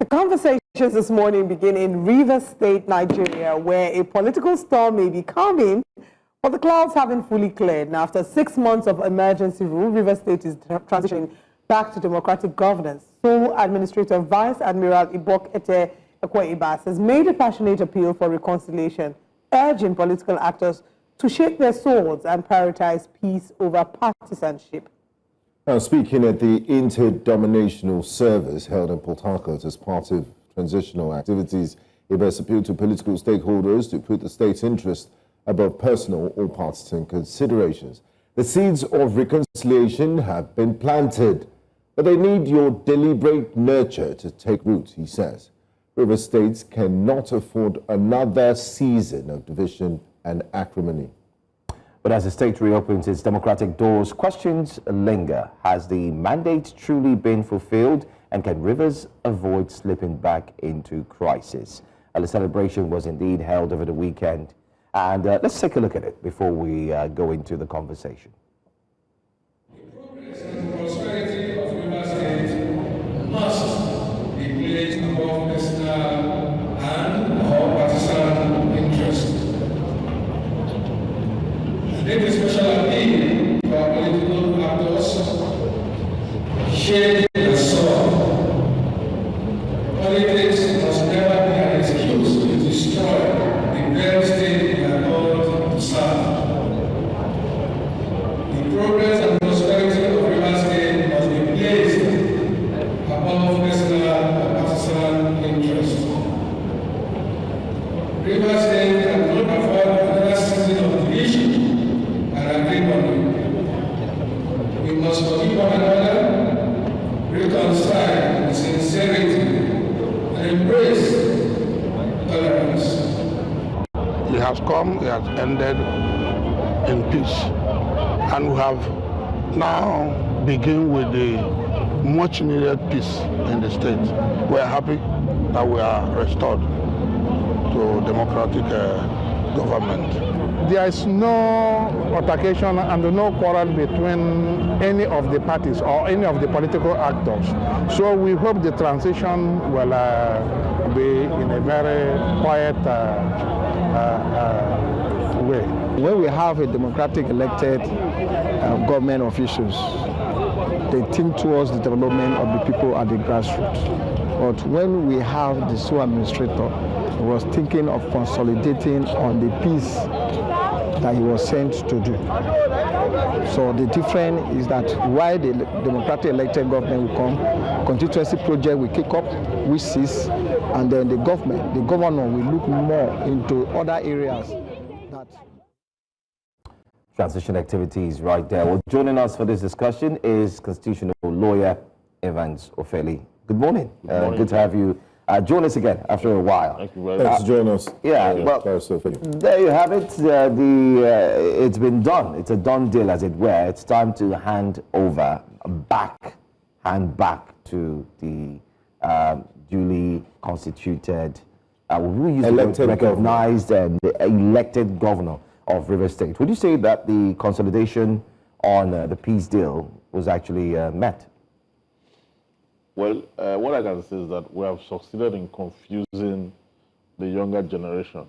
The conversations this morning begin in Rivers State, Nigeria, where a political storm may be coming, but the clouds haven't fully cleared. Now, after 6 months of emergency rule, Rivers State is transitioning back to democratic governance. Sole Administrator Vice Admiral Ibok-Ete Ekwe Ibas has made a passionate appeal for reconciliation, urging political actors to shake their swords and prioritize peace over partisanship. Now, speaking at the interdenominational service held in Port Harcourt as part of transitional activities, Ibas appealed to political stakeholders to put the state's interest above personal or partisan considerations. The seeds of reconciliation have been planted, but they need your deliberate nurture to take root, he says. Rivers State cannot afford another season of division and acrimony. But as the state reopens its democratic doors, questions linger. Has the mandate truly been fulfilled? And can Rivers avoid slipping back into crisis? The celebration was indeed held over the weekend. And let's take a look at it before we go into the conversation. The progress and prosperity of Rivers State must be placed above personal and or partisan interests. Make a special appeal to our political actors, share the sword. Politics must never be an excuse to destroy the very state we are called to serve. The progress and prosperity of Rivers State must be placed above personal and partisan interests. Rivers State cannot afford another season of division. We must forgive one another, reconcile with sincerity, and embrace tolerance. It has come, it has ended in peace. And we have now begin with the much needed peace in the state. We are happy that we are restored to democratic government. There is no altercation and no quarrel between any of the parties or any of the political actors. So we hope the transition will be in a very quiet way. When we have a democratic elected government officials, they think towards the development of the people at the grassroots. But when we have the sole administrator, he was thinking of consolidating on the peace that he was sent to do. So the difference is that while the democratic elected government will come, constituency project will kick up, which cease, and then the governor will look more into other areas. Transition activities right there. Well, joining us for this discussion is constitutional lawyer Evans Ufeli. Good morning. Good to have you. Join us again after a while. Thank you very much. Thanks for joining us. Yeah, well, there you have it. It's been done. It's a done deal, as it were. It's time to hand back to the duly constituted, recognized and elected governor of Rivers State. Would you say that the consolidation on the peace deal was actually met? Well, what I can say is that we have succeeded in confusing the younger generation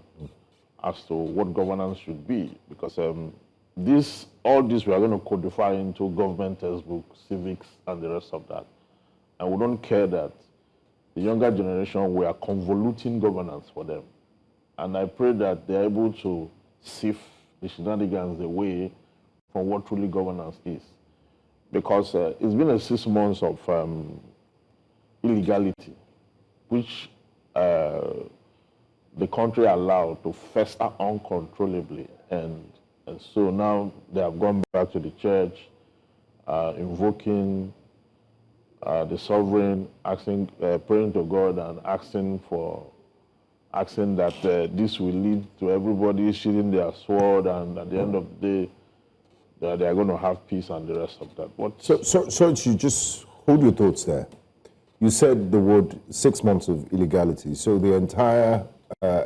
as to what governance should be, because all this we are going to codify into government textbook, civics, and the rest of that. And we don't care that the younger generation, we are convoluting governance for them. And I pray that they're able to sift the shenanigans away from what truly governance is. Because it's been 6 months of illegality, which the country allowed to fester uncontrollably. And so now they have gone back to the church, invoking the sovereign, praying to God and asking that this will lead to everybody sheathing their sword, and at the end of the day, they are going to have peace and the rest of that. So you just hold your thoughts there. You said the word 6 months of illegality. So the entire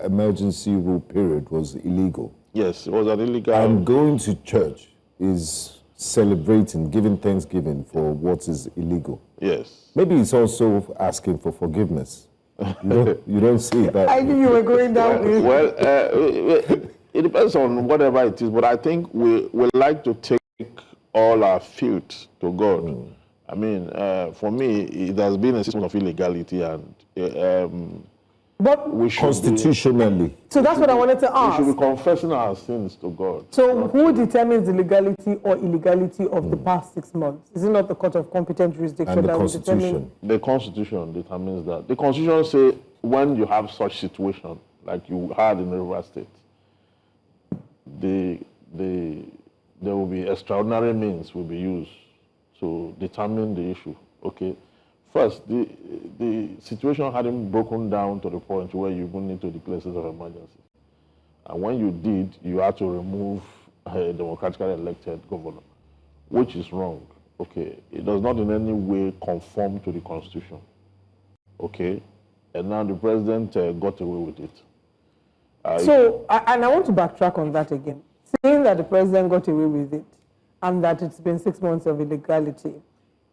emergency rule period was illegal. Yes, it was an illegal. And going to church is celebrating, giving thanksgiving for what is illegal. Yes. Maybe it's also asking for forgiveness. You don't see that. I knew you were going down. Well, it depends on whatever it is, but I think we like to take all our filth to God. I mean, for me, it has been a system of illegality, and But we should Constitutionally. so that's what I wanted to we ask. should be confessing our sins to God. So who determines the legality or illegality of the past 6 months? Is it not the Court of Competent Jurisdiction And the that will determine? Constitution. The Constitution determines that. The Constitution says when you have such situation, like you had in River State, there will be extraordinary means will be used to determine the issue. Okay. First, the situation hadn't broken down to the point where you would need to declare state of emergency. And when you did, you had to remove a democratically elected governor, which is wrong. Okay. It does not in any way conform to the Constitution. Okay. And now the president got away with it. And I want to backtrack on that again. Saying that the president got away with it and that it's been 6 months of illegality,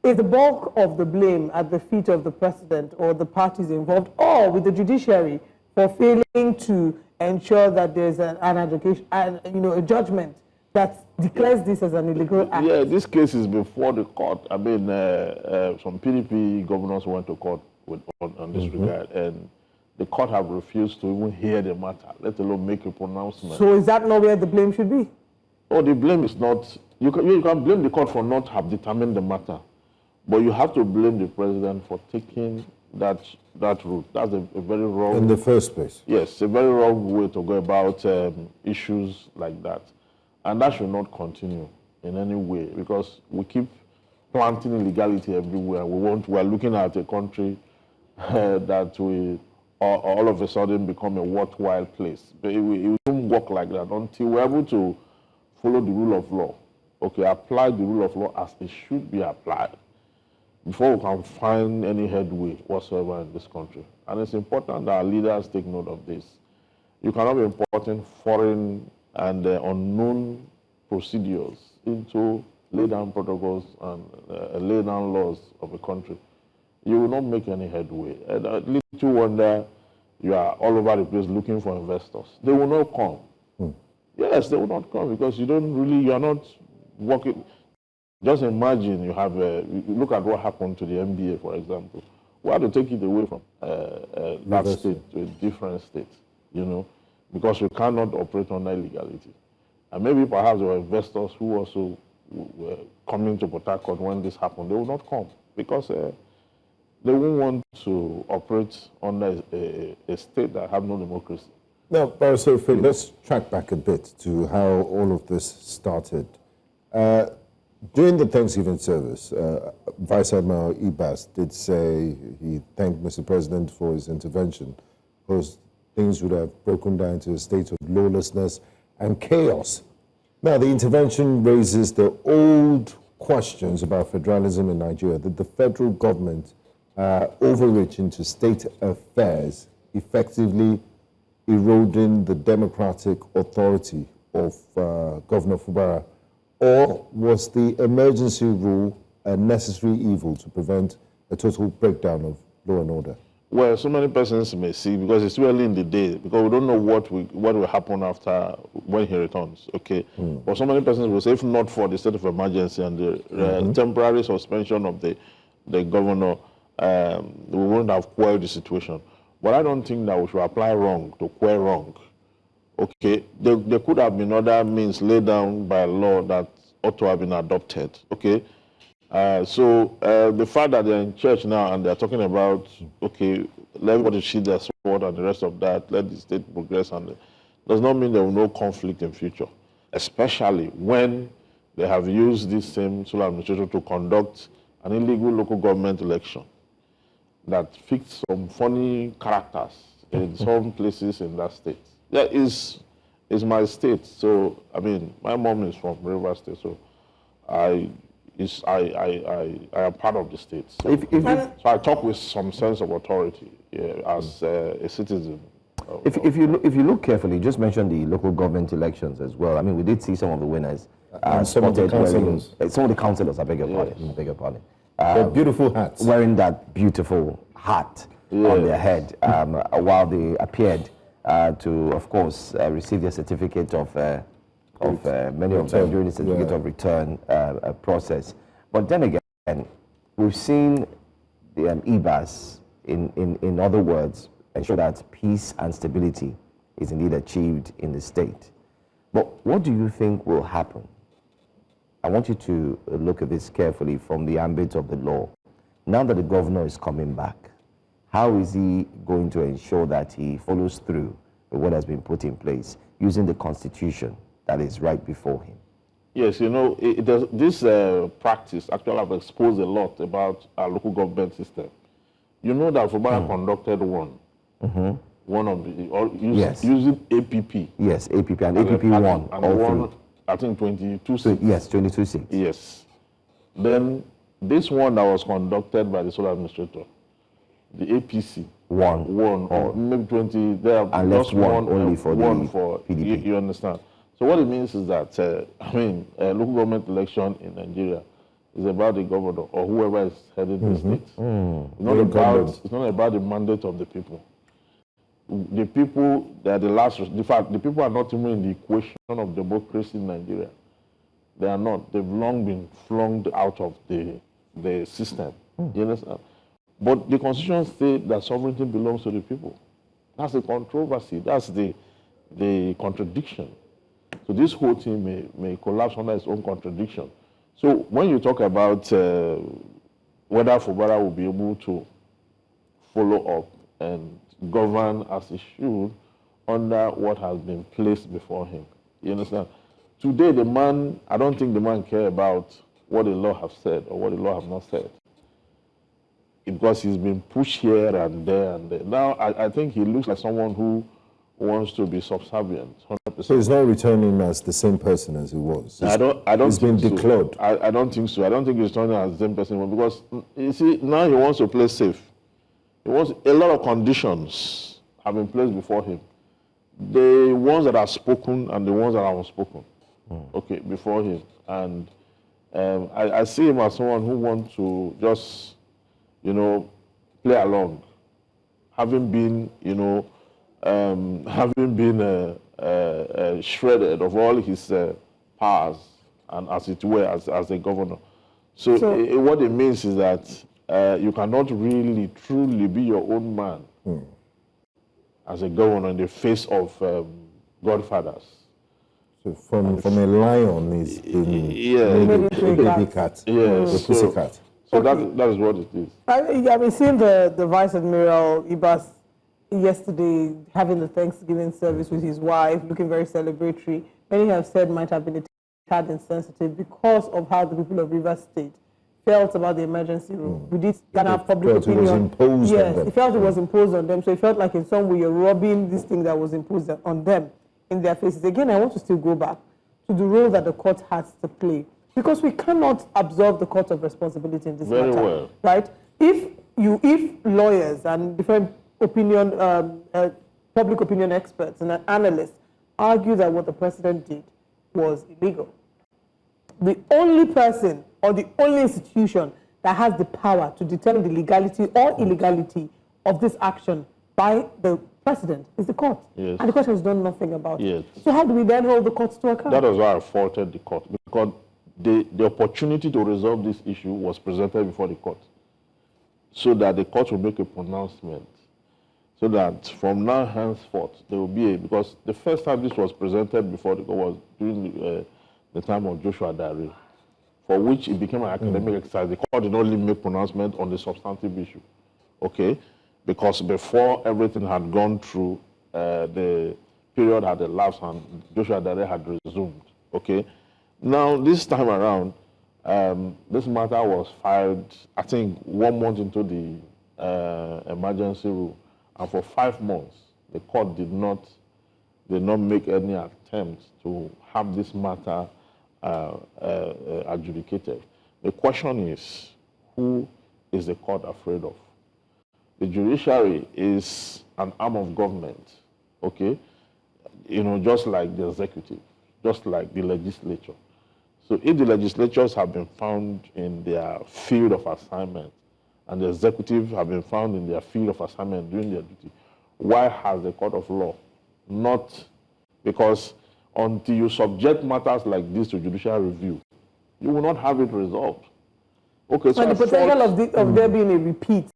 is the bulk of the blame at the feet of the president or the parties involved, or with the judiciary for failing to ensure that there's an education, a judgment that declares this as an illegal act? Yeah, this case is before the court. I mean, some PDP governors went to court on this regard, and the court have refused to even hear the matter, let alone make a pronouncement. So is that not where the blame should be? Oh, the blame is not. You can blame the court for not have determined the matter, but you have to blame the president for taking that route. That's a very wrong. In the first place. Yes, a very wrong way to go about issues like that, and that should not continue in any way, because we keep planting illegality everywhere. We are looking at a country that we all of a sudden become a worthwhile place. But it won't work like that until we're able to follow the rule of law. Okay, apply the rule of law as it should be applied before we can find any headway whatsoever in this country. And it's important that our leaders take note of this. You cannot be importing foreign and unknown procedures into lay down protocols and lay down laws of a country. You will not make any headway. And little wonder you are all over the place looking for investors. They will not come. Yes, they will not come because you are not working. Just imagine you look at what happened to the NBA, for example. We had to take it away from that state to a different state, because we cannot operate under illegality. And maybe perhaps there were investors who also were coming to Port Harcourt when this happened. They will not come because they won't want to operate under a state that have no democracy. Now, Barrister Ufeli, let's track back a bit to how all of this started. During the Thanksgiving service, Vice Admiral Ibas did say he thanked Mr. President for his intervention, because things would have broken down to a state of lawlessness and chaos. Now, the intervention raises the old questions about federalism in Nigeria, that the federal government overreach into state affairs, effectively eroding the democratic authority of Governor Fubara. Or was the emergency rule a necessary evil to prevent a total breakdown of law and order? Well, so many persons may see, because it's too early in the day, because we don't know what will happen after when he returns. Okay, but so many persons will say, if not for the state of emergency and the temporary suspension of the governor, we wouldn't have quelled the situation. But I don't think that we should apply wrong to quell wrong. Okay, there could have been other means laid down by law that ought to have been adopted. Okay, so the fact that they're in church now and they're talking about, okay, let everybody sheathe their sword and the rest of that, let the state progress, and does not mean there will no conflict in future, especially when they have used this same sole administration to conduct an illegal local government election that fixed some funny characters in some places in that state. Yeah, is my state. So I mean, my mom is from River State, so I am part of the state. So, so I talk with some sense of authority as a citizen. If you look carefully, you just mentioned the local government elections as well. I mean, we did see some of the winners. And some of the councillors. Some of the councillors, I beg your pardon. They're beautiful hats. Wearing that beautiful hat. on their head while they appeared to, of course, receive their certificate of many of them during the certificate of return process. But then again, we've seen the Ibas, in other words, ensure that peace and stability is indeed achieved in the state. But what do you think will happen? I want you to look at this carefully from the ambit of the law. Now that the governor is coming back, how is he going to ensure that he follows through with what has been put in place using the constitution that is right before him? Yes, you know, this practice actually have exposed a lot about our local government system. You know that Fubara conducted one. One of the, using APP. Yes, APP and APP won. And won, I think, 22 seats. Yes, 22 seats. Yes. Then this one that was conducted by the sole administrator, the APC, won maybe 20. They have just one only for the PDP. You understand? So what it means is that local government election in Nigeria is about the governor or whoever is heading the state. It's not about the mandate of the people. The people, they are the last. In fact, the people are not even in the equation of democracy in Nigeria. They are not. They've long been flung out of the system. You understand? But the Constitution states that sovereignty belongs to the people. That's the controversy. That's the contradiction. So this whole thing may collapse under its own contradiction. So when you talk about whether Fubara will be able to follow up and govern as he should under what has been placed before him, you understand? Today, the man, I don't think the man cares about what the law has said or what the law has not said. Because he's been pushed here and there and there. Now, I think he looks like someone who wants to be subservient, 100%. So he's not returning as the same person as he was. I don't he's been declared. I don't think so. I don't think he's returning as the same person because, you see, now he wants to play safe. He wants a lot of conditions have been placed before him. The ones that are spoken and the ones that are unspoken, okay, before him. And I see him as someone who wants to just, play along, having been, shredded of all his powers, and as it were, as a governor. So what it means is that you cannot really, truly be your own man as a governor in the face of godfathers. So from a lion is a baby cat, a pussycat. So that is what it is. I mean, seeing the Vice Admiral Ibas yesterday having the Thanksgiving service with his wife, looking very celebratory, many have said might have been a tad insensitive because of how the people of Rivers State felt about the emergency room. We did have public opinion. It was imposed on them. They felt it was imposed on them. So it felt like in some way you're robbing this thing that was imposed on them in their faces. Again, I want to still go back to the role that the court has to play. Because we cannot absolve the court of responsibility in this matter. Very well. Right? If lawyers and different public opinion experts and analysts argue that what the president did was illegal, the only person or the only institution that has the power to determine the legality or illegality of this action by the president is the court. Yes. And the court has done nothing about Yes. it. So how do we then hold the courts to account? That is why I faulted the court, because the opportunity to resolve this issue was presented before the court, so that the court will make a pronouncement, so that from now henceforth there will be because the first time this was presented before the court was during the time of Joshua Dare, for which it became an academic exercise. The court did not only make pronouncement on the substantive issue, okay, because before everything had gone through, the period had elapsed and Joshua Dare had resumed, okay. Now, this time around, this matter was filed, I think, 1 month into the emergency rule, and for 5 months, the court did not make any attempt to have this matter adjudicated. The question is, who is the court afraid of? The judiciary is an arm of government, okay? Just like the executive, just like the legislature. So if the legislatures have been found in their field of assignment and the executive have been found in their field of assignment doing their duty, why has the court of law not? Because until you subject matters like this to judicial review, you will not have it resolved. Okay, so and the potential of there being a repeat.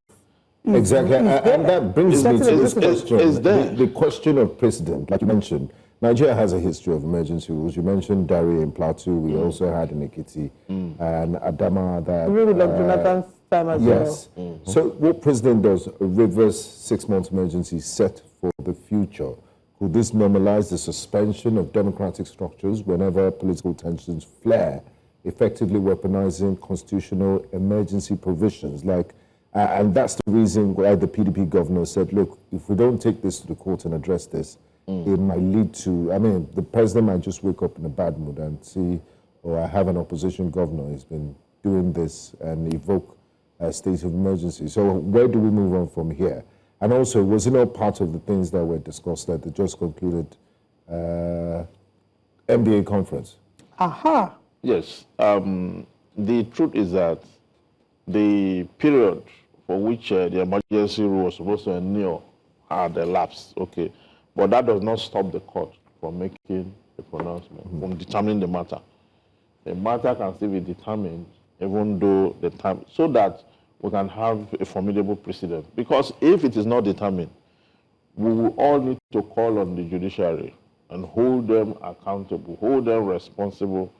Exactly, and that brings me to this question. The question of precedent, like you mentioned, Nigeria has a history of emergency rules. You mentioned Dari in Plateau. We also had in Ekiti and Adama. That with Jonathan's time as well. Yes. So what president does? Reverse 6 months emergency set for the future. Could this normalize the suspension of democratic structures whenever political tensions flare, effectively weaponizing constitutional emergency provisions like? And that's the reason why the PDP governor said, look, if we don't take this to the court and address this, it might lead to, I mean, the president might just wake up in a bad mood and see, oh, I have an opposition governor, he's been doing this, and evoke a state of emergency. So where do we move on from here? And also, was it not part of the things that were discussed at the just concluded MBA conference? Aha. Yes. The truth is that the period for which the emergency rule was supposed to endure had elapsed, okay. But that does not stop the court from making a pronouncement, from determining the matter. The matter can still be determined even though the time, so that we can have a formidable precedent. Because if it is not determined, we will all need to call on the judiciary and hold them accountable, hold them responsible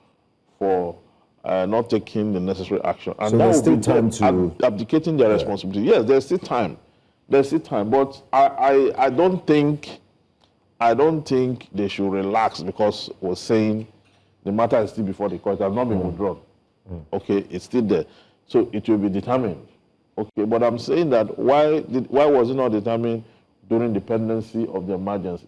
for not taking the necessary action. And so there's still time to abdicating their responsibility. Yes, there's still time. There's still time. But I don't think they should relax because we're saying the matter is still before the court. It has not been withdrawn. Okay, it's still there. So it will be determined. Okay, but I'm saying that why was it not determined during the pendency of the emergency?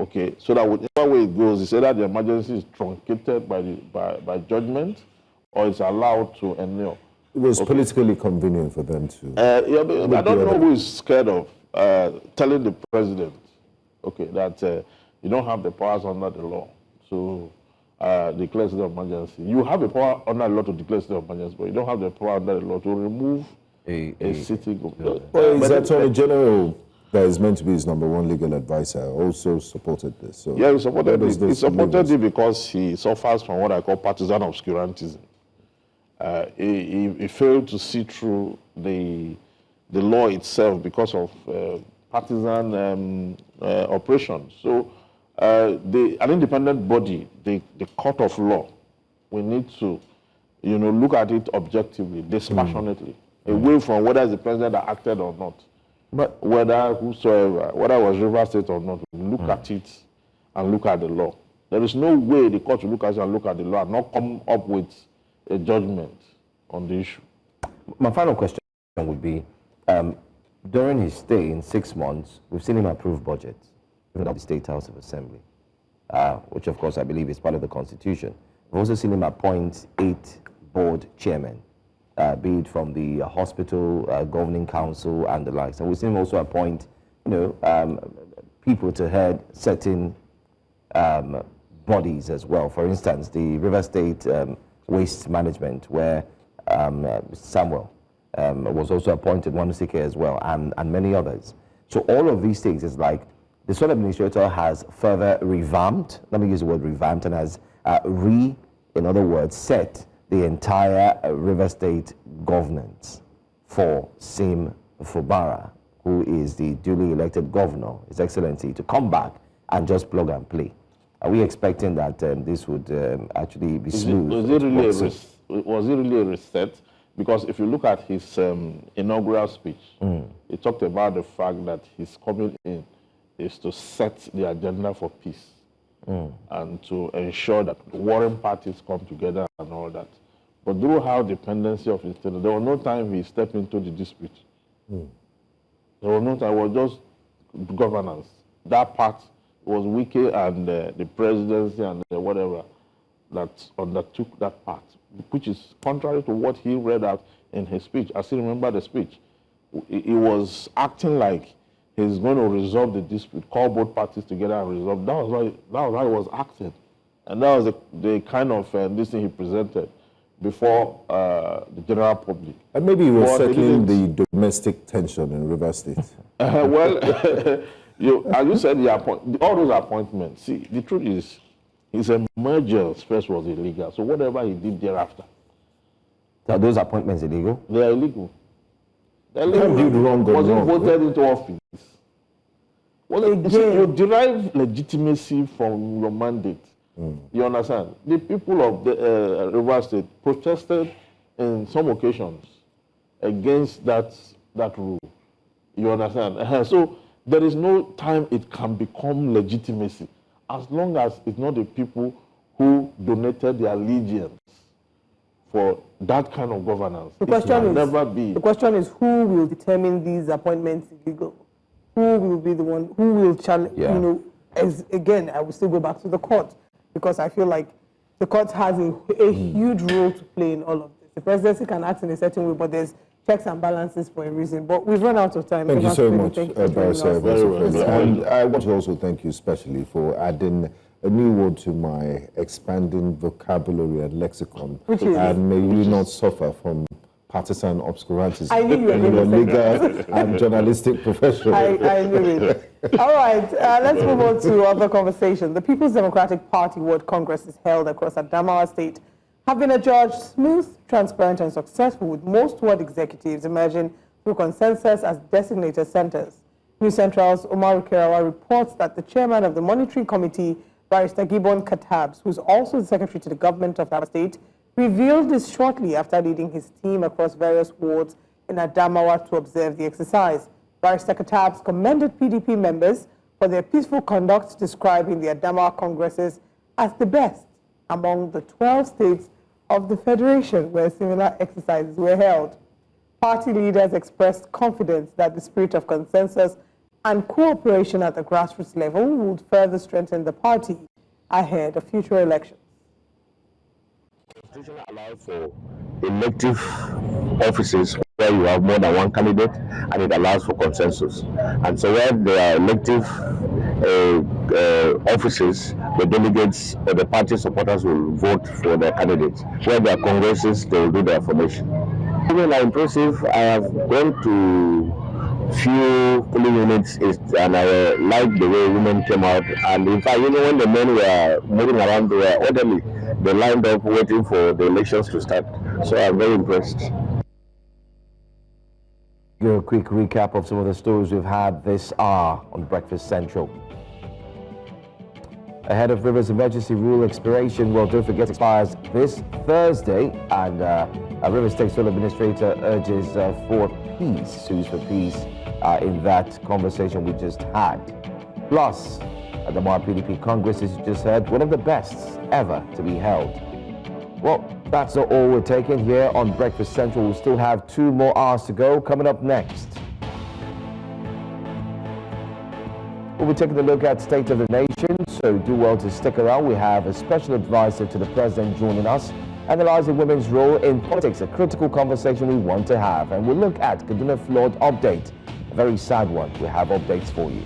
Okay, so that whichever way it goes, it's either the emergency is truncated by judgment or it's allowed to endure. It was politically convenient for them to. Yeah, but I don't know who is scared of telling the president, okay, that you don't have the powers under the law to declare state of emergency. You have the power under the law to declare state of emergency, but you don't have the power under the law to remove a sitting governor. Well, is that Attorney General that is meant to be his #1 legal advisor also supported this? So yeah, he supported it. He supported it because he suffers from what I call partisan obscurantism. He failed to see through the law itself because of partisan operations. So an independent body, the court of law, we need to, look at it objectively, dispassionately, away from whether it's the president that acted or not. But whether it was River State or not, look at it and look at the law. There is no way the court will look at it and look at the law and not come up with a judgment on the issue. My final question would be, during his stay in 6 months, we've seen him approve budgets, even at the State House of Assembly, which of course I believe is part of the Constitution. We've also seen him appoint 8 board chairmen, be it from the hospital, governing council, and the likes. And we've seen him also appoint, people to head certain bodies as well. For instance, the River State Waste Management, where Samuel was also appointed, Wanusike as well, and many others. So all of these things is like the sole administrator has further revamped, let me use the word revamped, and has in other words, set the entire River State governance for Sim Fubara, who is the duly elected governor, His Excellency, to come back and just plug and play. Are we expecting that this would actually be smooth? Was it really a reset? Because if you look at his inaugural speech, he talked about the fact that his coming in is to set the agenda for peace and to ensure that warring parties come together and all that. But through how dependency of his state, there was no time he stepped into the dispute. There was no time, it was just governance. That part was Wike and the presidency and whatever that undertook that part, which is contrary to what he read out in his speech. I still remember the speech. He was acting like he's going to resolve the dispute, call both parties together and resolve. That was how he was acting. And that was the kind of this thing he presented. before the general public. And maybe you were But they settling didn't. the domestic tension in Rivers State. Well, as you said, all those appointments. See, the truth is, his emergence first was illegal. So whatever he did thereafter, Are those appointments illegal? they are illegal. They're Can't build wrong on Was he wrong, voted into office? Well, you see, you derive legitimacy from your mandate. You understand? The people of the Rivers State protested in some occasions against that rule. You understand? So there is no time it can become legitimacy, as long as it's not the people who donated their allegiance for that kind of governance. The question is who will determine these appointments illegal? Who will be the one who will challenge? Yeah. You know, again, I will still go back to the court, because I feel like the court has a huge role to play in all of this. The presidency can act in a certain way, but there's checks and balances for a reason. But we've run out of time. Thank you so much, Thank you for joining us. Barrister Ufeli. And I want to also thank you especially for adding a new word to my expanding vocabulary and lexicon. Which is? And may you not suffer from partisan obscurantism I knew you were in going your to say legal and journalistic profession. I knew it. All right, let's move on to other conversation. The People's Democratic Party World Congress is held across Adamawa State have been adjudged smooth, transparent, and successful, with most ward executives emerging through consensus as designated centers. News Central's Omar Kerawa reports that the chairman of the monitoring committee, Barrister Gibbon Katabs, who's also the secretary to the government of Adamawa State, revealed this shortly after leading his team across various wards in Adamawa to observe the exercise. Barrister Katabs commended PDP members for their peaceful conduct, describing the Adamawa Congresses as the best among the 12 states of the Federation where similar exercises were held. Party leaders expressed confidence that the spirit of consensus and cooperation at the grassroots level would further strengthen the party ahead of future elections. The Constitution allows for elective offices where you have more than one candidate, and it allows for consensus. And so where there are elective offices, the delegates or the party supporters will vote for their candidates. Where there are congresses, they will do their formation. Women are impressive. I have gone to few polling units and I like the way women came out. And in fact, even when the men were moving around, they were orderly. They lined up waiting for the elections to start. So I'm very impressed. A quick recap of some of the stories we've had this hour on Breakfast Central. Ahead of Rivers emergency rule expiration, well, don't forget, it expires this Thursday, and Rivers State Soil Administrator urges for peace, sues for peace in that conversation we just had. Plus, at the PDP Congress, as you just heard, one of the best ever to be held. Well, that's not all we're taking here on Breakfast Central. We'll still have 2 more hours to go. Coming up next, we'll be taking a look at State of the Nation, so do well to stick around. We have a special advisor to the President joining us, analyzing women's role in politics, a critical conversation we want to have. And we'll look at Kaduna flood update, a very sad one. We have updates for you.